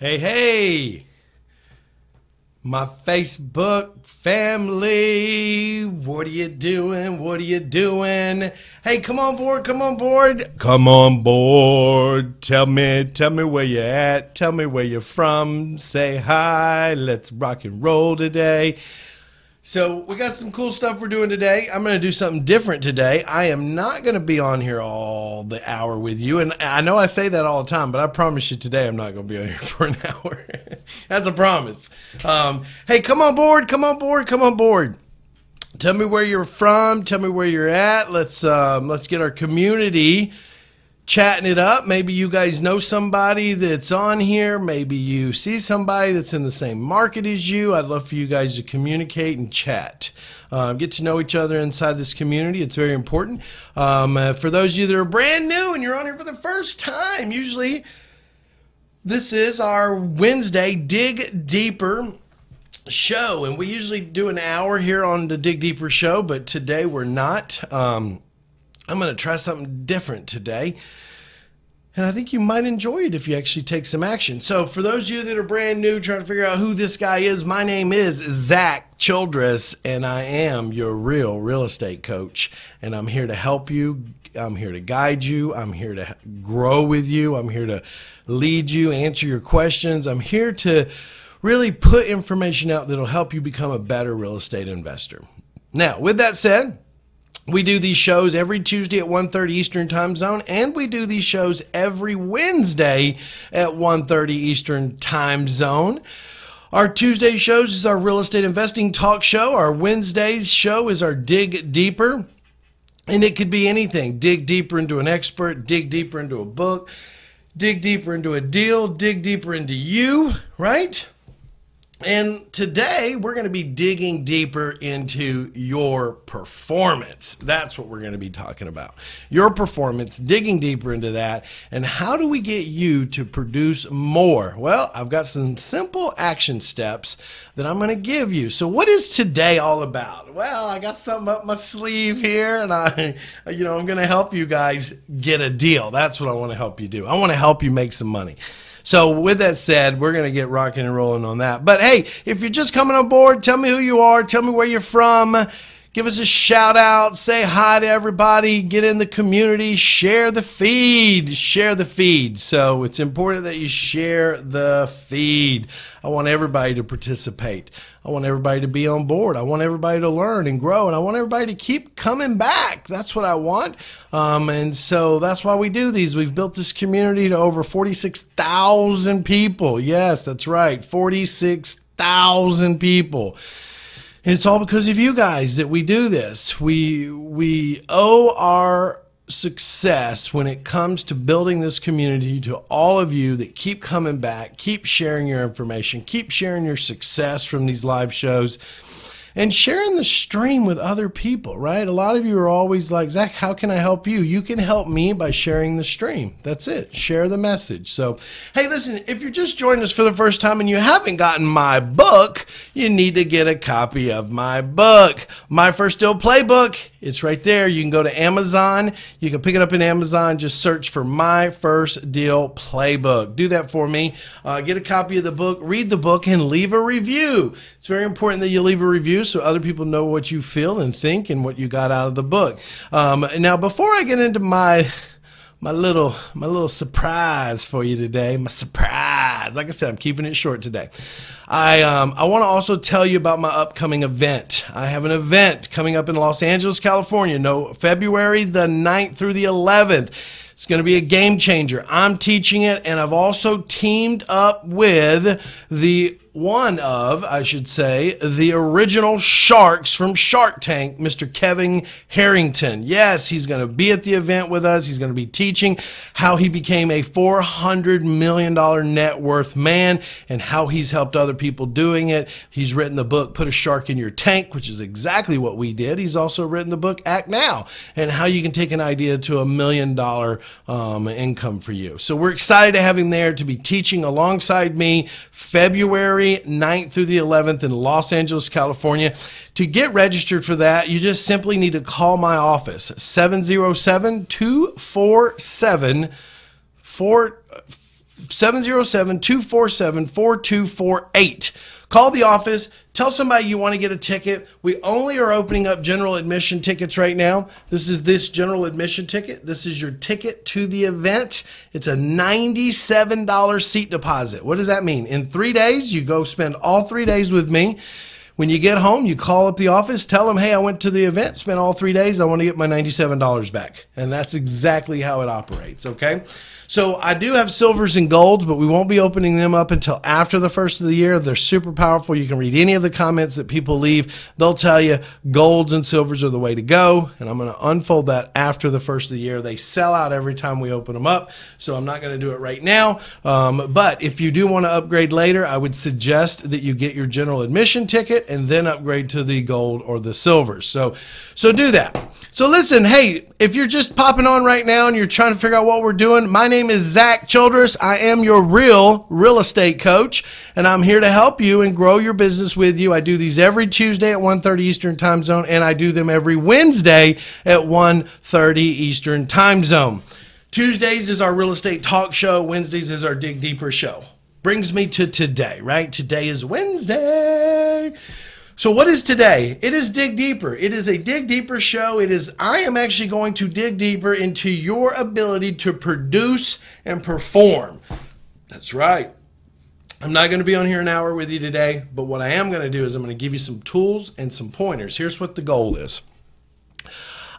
Hey, hey, my Facebook family, what are you doing? What are you doing? Hey, come on board, come on board. Come on board. Tell me where you're at. Tell me where you're from. Say hi. Let's rock and roll today. So we got some cool stuff we're doing today. I'm going to do something different today. I am not going to be on here all the hour with you. And I know I say that all the time, but I promise you today I'm not going to be on here for an hour. That's a promise. Hey, come on board, come on board, come on board. Tell me where you're from. Tell me where you're at. Let's get our community chatting it up. Maybe you guys know somebody that's on here. Maybe you see somebody that's in the same market as you. I'd love for you guys to communicate and chat. Get to know each other inside this community. It's very important. For those of you that are brand new and you're on here for the first time, usually this is our Wednesday Dig Deeper show. And we usually do an hour here on the Dig Deeper show, but today we're not. I'm going to try something different today, and I think you might enjoy it if you actually take some action. So for those of you that are brand new, trying to figure out who this guy is, my name is Zack Childress, and I am your real estate coach, and I'm here to help you. I'm here to guide you. I'm here to grow with you. I'm here to lead you, answer your questions. I'm here to really put information out that'll help you become a better real estate investor. Now, with that said, we do these shows every Tuesday at 1:30 Eastern Time Zone, and we do these shows every Wednesday at 1:30 Eastern Time Zone. Our Tuesday shows is our real estate investing talk show. Our Wednesday's show is our Dig Deeper, and it could be anything. Dig deeper into an expert, dig deeper into a book, dig deeper into a deal, dig deeper into you, right? And today we're going to be digging deeper into your performance. That's what we're going to be talking about. Your performance, digging deeper into that. And how do we get you to produce more? Well, I've got some simple action steps that I'm going to give you. So what is today all about? Well, I got something up my sleeve here, and I'm going to help you guys get a deal. That's what I want to help you do. I want to help you make some money. So with that said, we're going to get rocking and rolling on that. But hey, if you're just coming on board, tell me who you are. Tell me where you're from. Give us a shout out. Say hi to everybody. Get in the community. Share the feed. Share the feed. So it's important that you share the feed. I want everybody to participate. I want everybody to be on board. I want everybody to learn and grow, and I want everybody to keep coming back. That's what I want. And so that's why we do these. We've built this community to over 46,000 people. Yes, that's right. 46,000 people. And it's all because of you guys that we do this. We owe our success when it comes to building this community to all of you that keep coming back, keep sharing your information, keep sharing your success from these live shows, and sharing the stream with other people, right? A lot of you are always like, Zach, how can I help you? You can help me by sharing the stream. That's it. Share the message. So, hey, listen, if you're just joining us for the first time and you haven't gotten my book, you need to get a copy of my book, My First Deal Playbook. It's right there. You can go to Amazon. You can pick it up in Amazon. Just search for My First Deal Playbook. Do that for me. Get a copy of the book, read the book, and leave a review. It's very important that you leave a review so other people know what you feel and think and what you got out of the book. Now, before I get into my little surprise for you today, my surprise. Like I said, I'm keeping it short today. I want to also tell you about my upcoming event. I have an event coming up in Los Angeles, California, February the 9th through the 11th. It's going to be a game changer. I'm teaching it, and I've also teamed up with the original Sharks from Shark Tank, Mr. Kevin Harrington. Yes, he's going to be at the event with us. He's going to be teaching how he became a $400 million net worth man and how he's helped other people doing it. He's written the book, Put a Shark in Your Tank, which is exactly what we did. He's also written the book, Act Now, and how you can take an idea to $1 million income for you. So we're excited to have him there to be teaching alongside me February 9th through the 11th in Los Angeles, California. To get registered for that, you just simply need to call my office, 707-247 707-247-4248. Call the office. Tell somebody you want to get a ticket. We only are opening up general admission tickets right now. This is this general admission ticket. This is your ticket to the event. It's a $97 seat deposit. What does that mean? In 3 days, you go spend all 3 days with me. When you get home, you call up the office, tell them, hey, I went to the event, spent all 3 days, I want to get my $97 back. And that's exactly how it operates, okay? So I do have silvers and golds, but we won't be opening them up until after the first of the year. They're super powerful. You can read any of the comments that people leave. They'll tell you golds and silvers are the way to go, and I'm going to unfold that after the first of the year. They sell out every time we open them up, so I'm not going to do it right now. But if you do want to upgrade later, I would suggest that you get your general admission ticket and then upgrade to the gold or the silvers. So do that. So listen, hey, if you're just popping on right now and you're trying to figure out what we're doing, my name is Zack Childress. I am your real estate coach, and I'm here to help you and grow your business with you. I do these every Tuesday at 1:30 Eastern Time Zone, and I do them every Wednesday at 1:30 Eastern Time Zone. Tuesdays is our real estate talk show. Wednesdays is our Dig Deeper show. Brings me to today, right? Today is Wednesday. So what is today? It is Dig Deeper. It is a Dig Deeper show. I am actually going to dig deeper into your ability to produce and perform. That's right. I'm not going to be on here an hour with you today, but what I am going to do is I'm going to give you some tools and some pointers. Here's what the goal is.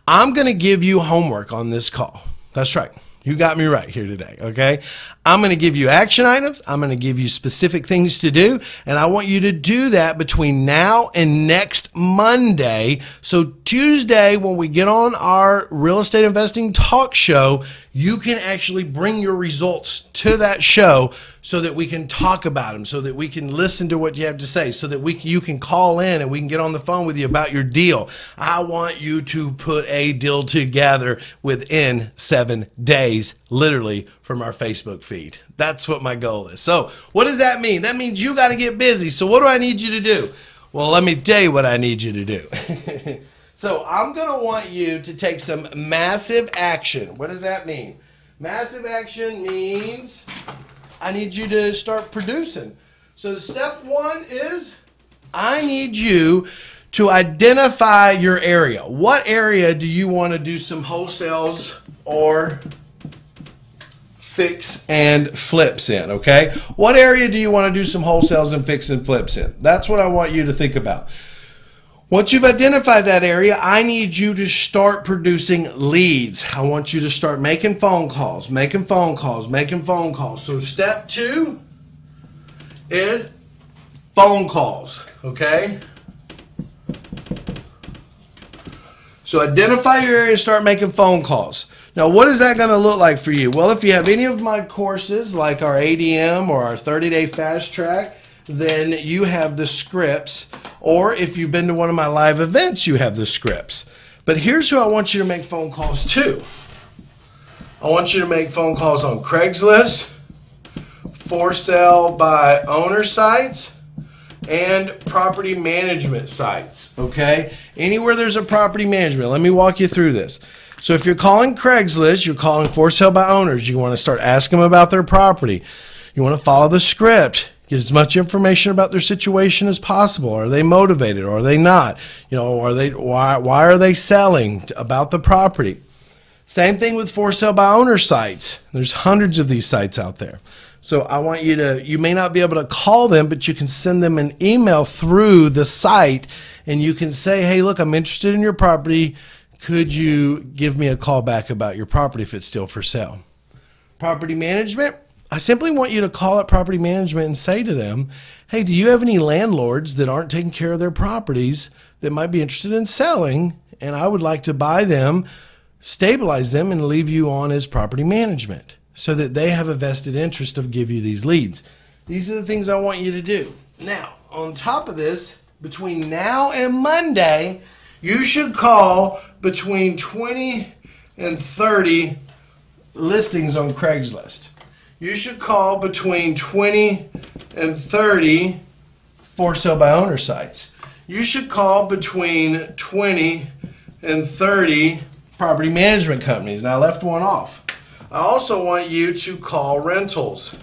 I'm going to give you homework on this call. That's right. You got me right here today, okay? I'm going to give you action items. I'm going to give you specific things to do, and I want you to do that between now and next Monday. So Tuesday, when we get on our real estate investing talk show, you can actually bring your results to that show so that we can talk about them, so that we can listen to what you have to say, so that you can call in and we can get on the phone with you about your deal. I want you to put a deal together within 7 days, literally, from our Facebook feed. That's what my goal is. So what does that mean? That means you got to get busy. So what do I need you to do? Well, let me tell you what I need you to do. So I'm going to want you to take some massive action. What does that mean? Massive action means I need you to start producing. So step one is I need you to identify your area. What area do you want to do some wholesales or fix and flips in, okay? What area do you want to do some wholesales and fix and flips in? That's what I want you to think about. Once you've identified that area, I need you to start producing leads. I want you to start making phone calls, making phone calls, making phone calls. So step two is phone calls, okay? So identify your area, start making phone calls. Now, what is that going to look like for you? Well, if you have any of my courses, like our ADM or our 30-day fast track, then you have the scripts. Or if you've been to one of my live events, you have the scripts. But here's who I want you to make phone calls to. I want you to make phone calls on Craigslist, for sale by owner sites, and property management sites, okay? Anywhere there's a property management. Let me walk you through this. So if you're calling Craigslist, you're calling for sale by owners. You want to start asking them about their property. You want to follow the script. Get as much information about their situation as possible. Are they motivated or are they not? You know, why are they selling about the property? Same thing with for sale by owner sites. There's hundreds of these sites out there. So I want you to, you may not be able to call them, but you can send them an email through the site and you can say, hey, look, I'm interested in your property. Could you give me a call back about your property if it's still for sale? Property management. I simply want you to call up property management and say to them, hey, do you have any landlords that aren't taking care of their properties that might be interested in selling? And I would like to buy them, stabilize them, and leave you on as property management so that they have a vested interest of give you these leads. These are the things I want you to do. Now, on top of this, between now and Monday, you should call between 20 and 30 listings on Craigslist. You should call between 20 and 30 for sale by owner sites. You should call between 20 and 30 property management companies. Now I left one off. I also want you to call rentals.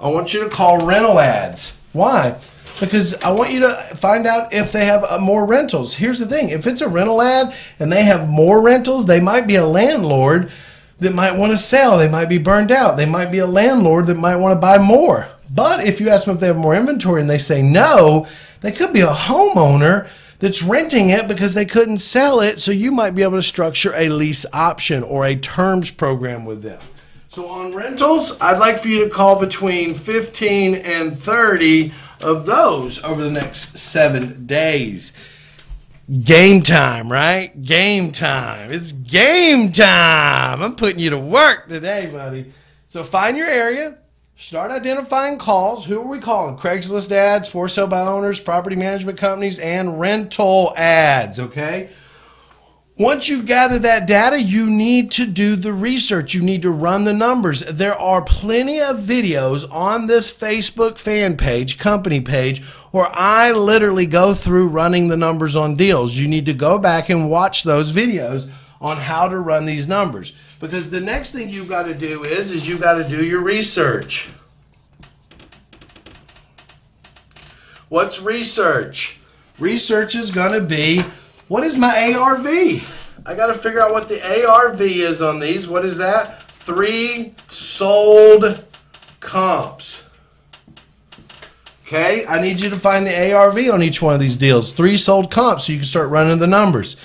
I want you to call rental ads. Why? Because I want you to find out if they have more rentals. Here's the thing. If it's a rental ad and they have more rentals, they might be a landlord that might want to sell. They might be burned out. They might be a landlord that might want to buy more. But if you ask them if they have more inventory and they say no, they could be a homeowner that's renting it because they couldn't sell it. So you might be able to structure a lease option or a terms program with them. So on rentals, I'd like for you to call between 15 and 30 of those over the next 7 days. Game time, right? Game time. It's game time. I'm putting you to work today, buddy. So find your area. Start identifying calls. Who are we calling? Craigslist ads, for sale by owners, property management companies, and rental ads, okay? Once you've gathered that data, you need to do the research. You need to run the numbers. There are plenty of videos on this Facebook fan page, company page, where I literally go through running the numbers on deals. You need to go back and watch those videos on how to run these numbers. Because the next thing you've got to do is you've got to do your research. What's research? Research is going to be, what is my ARV? I got to figure out what the ARV is on these. What is that? 3 sold comps. Okay, I need you to find the ARV on each one of these deals. 3 sold comps so you can start running the numbers.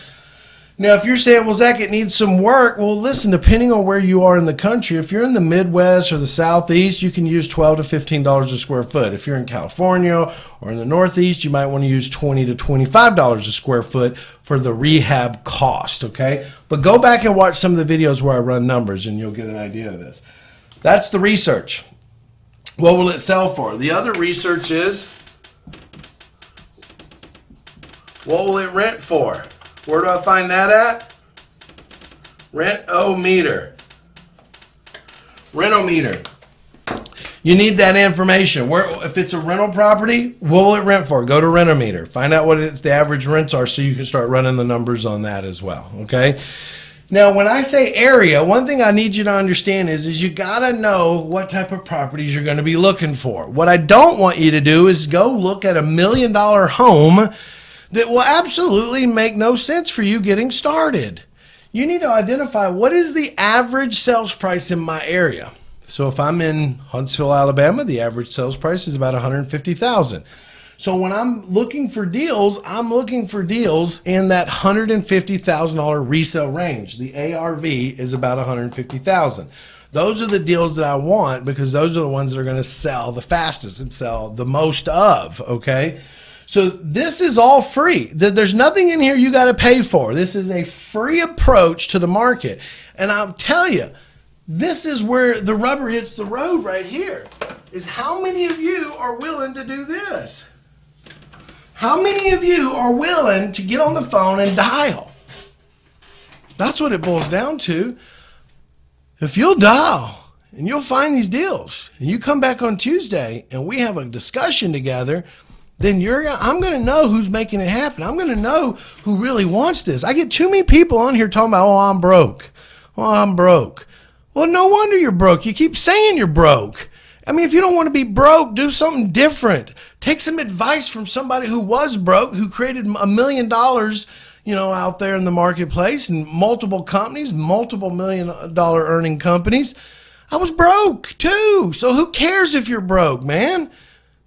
Now, if you're saying, well, Zach, it needs some work. Well, listen, depending on where you are in the country, if you're in the Midwest or the Southeast, you can use $12 to $15 a square foot. If you're in California or in the Northeast, you might want to use $20 to $25 a square foot for the rehab cost, okay? But go back and watch some of the videos where I run numbers, and you'll get an idea of this. That's the research. What will it sell for? The other research is, what will it rent for? Where do I find that at? Rent-o-meter. Rent-o-meter. You need that information. If it's a rental property, what will it rent for? Go to Rent-o-meter. Find out what the average rents are so you can start running the numbers on that as well, okay? Now, when I say area, one thing I need you to understand is you got to know what type of properties you're going to be looking for. What I don't want you to do is go look at $1 million home that will absolutely make no sense for you getting started. You need to identify what is the average sales price in my area. So if I'm in Huntsville, Alabama, the average sales price is about $150,000. So when I'm looking for deals, I'm looking for deals in that $150,000 resale range. The ARV is about $150,000. Those are the deals that I want because those are the ones that are going to sell the fastest and sell the most of, okay? So this is all free. There's nothing in here you got to pay for. This is a free approach to the market. And I'll tell you, this is where the rubber hits the road right here, is how many of you are willing to do this? How many of you are willing to get on the phone and dial? That's what it boils down to. If you'll dial and you'll find these deals and you come back on Tuesday and we have a discussion together, then I'm going to know who's making it happen. I'm going to know who really wants this. I get too many people on here talking about, oh, I'm broke. Oh, I'm broke. Well, no wonder you're broke. You keep saying you're broke. I mean, if you don't want to be broke, do something different. Take some advice from somebody who was broke, who created $1 million, out there in the marketplace, and multiple companies, multiple $1 million earning companies. I was broke too. So who cares if you're broke, man?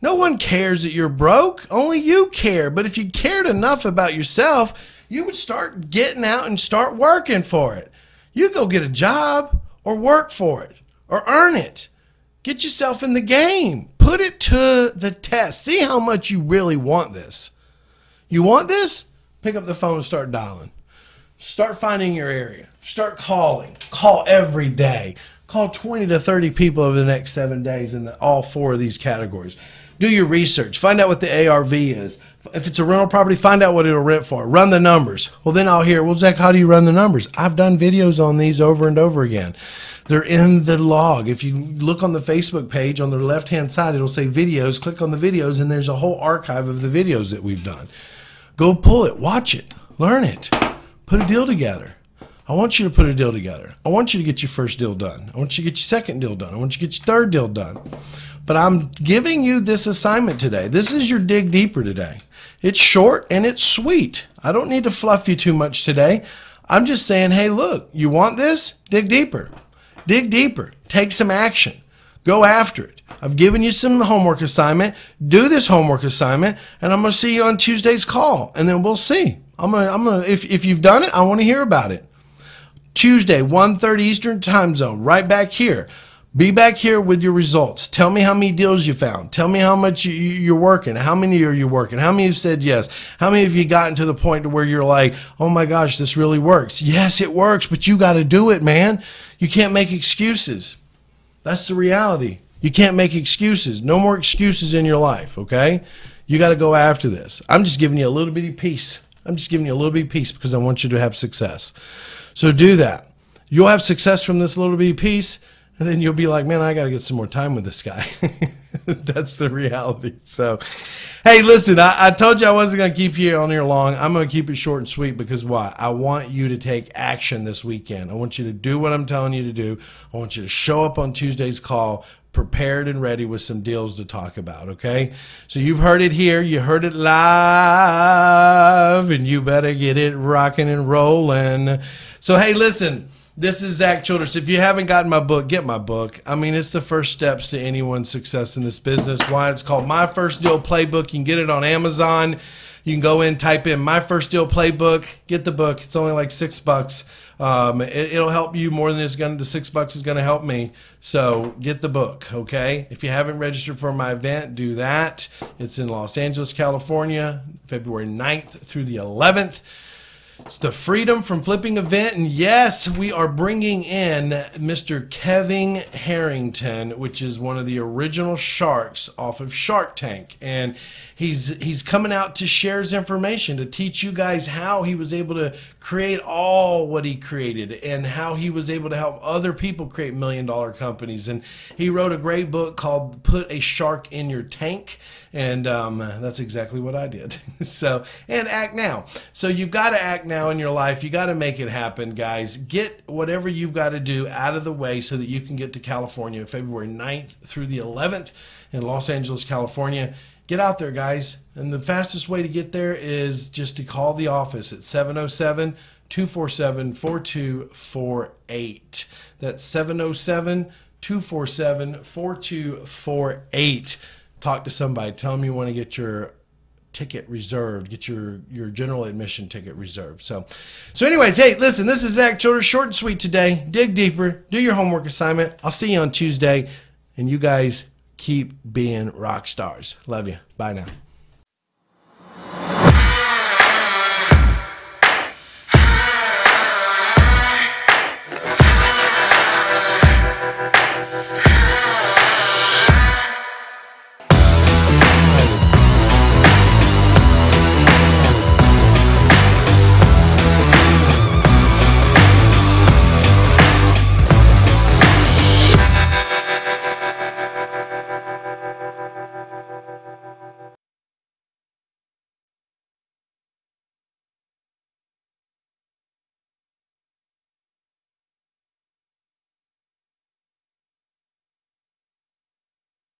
No one cares that you're broke. Only you care. But if you cared enough about yourself, you would start getting out and start working for it. You go get a job or work for it or earn it. Get yourself in the game. Put it to the test. See how much you really want this. You want this? Pick up the phone and start dialing. Start finding your area. Start calling. Call every day. Call 20 to 30 people over the next 7 days in all 4 of these categories. Do your research. Find out what the ARV is. If it's a rental property, find out what it'll rent for. Run the numbers. Well, then I'll hear, well, Zach, how do you run the numbers? I've done videos on these over and over again. They're in the log. If you look on the Facebook page, on the left-hand side, it'll say videos. Click on the videos, and there's a whole archive of the videos that we've done. Go pull it. Watch it. Learn it. Put a deal together. I want you to put a deal together. I want you to get your first deal done. I want you to get your second deal done. I want you to get your third deal done. But I'm giving you this assignment today. This is your dig deeper today. It's short and it's sweet. I don't need to fluff you too much today. I'm just saying, hey, look, you want this? Dig deeper. Dig deeper. Take some action. Go after it. I've given you some homework assignment. Do this homework assignment, and I'm going to see you on Tuesday's call, and then we'll see. If you've done it, I want to hear about it. Tuesday, 1:30 Eastern time zone, right back here. Be back here with your results. Tell me how many deals you found. Tell me how much you're working. How many are you working? How many have said yes? How many have you gotten to the point to where you're like, oh my gosh, this really works? Yes, it works, but you got to do it, man. You can't make excuses. That's the reality. You can't make excuses. No more excuses in your life, okay? You got to go after this. I'm just giving you a little bitty piece. I'm just giving you a little bitty piece because I want you to have success. So do that. You'll have success from this little bitty piece, and then you'll be like, man, I got to get some more time with this guy. That's the reality. So, hey, listen, I told you I wasn't going to keep you on here long. I'm going to keep it short and sweet because why? I want you to take action this weekend. I want you to do what I'm telling you to do. I want you to show up on Tuesday's call prepared and ready with some deals to talk about, okay? So you've heard it here. You heard it live, and you better get it rocking and rolling. So, hey, listen. This is Zack Childress. If you haven't gotten my book, get my book. I mean, it's the first steps to anyone's success in this business. Why? It's called My First Deal Playbook. You can get it on Amazon. You can go in, type in My First Deal Playbook, get the book. It's only like $6. It'll help you more than the $6 is going to help me. So get the book, okay? If you haven't registered for my event, do that. It's in Los Angeles, California, February 9th through the 11th. It's the Freedom from Flipping event, and yes, we are bringing in Mr. Kevin Harrington, which is one of the original sharks off of Shark Tank, and he's coming out to share his information to teach you guys how he was able to create all what he created and how he was able to help other people create million-dollar companies. And he wrote a great book called Put a Shark in Your Tank, and that's exactly what I did. So, and act now. So you've got to act now in your life. You got to make it happen, guys. Get whatever you've got to do out of the way so that you can get to California February 9th through the 11th in Los Angeles, California. Get out there, guys. And the fastest way to get there is just to call the office at 707-247-4248. That's 707-247-4248. Talk to somebody. Tell them you want to get your ticket reserved, get your general admission ticket reserved. So anyways, hey, listen, this is Zack Childress, short and sweet today. Dig deeper, do your homework assignment. I'll see you on Tuesday, and you guys keep being rock stars. Love you. Bye now.